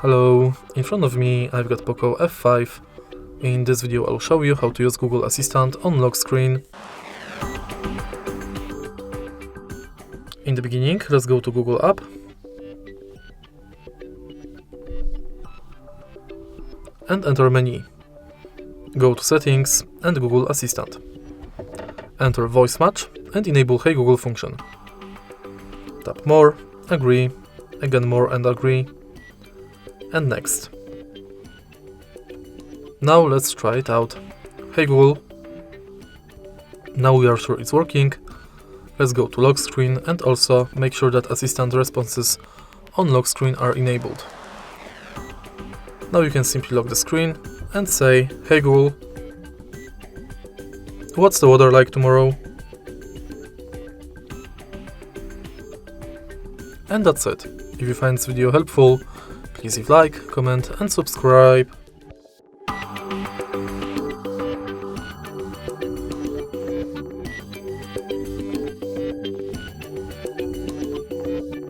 Hello, in front of me I've got POCO F5. In this video I'll show you how to use Google Assistant on lock screen. In the beginning, let's go to Google app and enter menu. Go to settings and Google Assistant. Enter voice match and enable Hey Google function. Tap more, agree, again more and agree, and next. Now let's try it out. Hey Google. Now we are sure it's working. Let's go to lock screen and also make sure that assistant responses on lock screen are enabled. Now you can simply lock the screen and say, Hey Google, what's the weather like tomorrow? And that's it. If you find this video helpful, please leave like, comment and subscribe.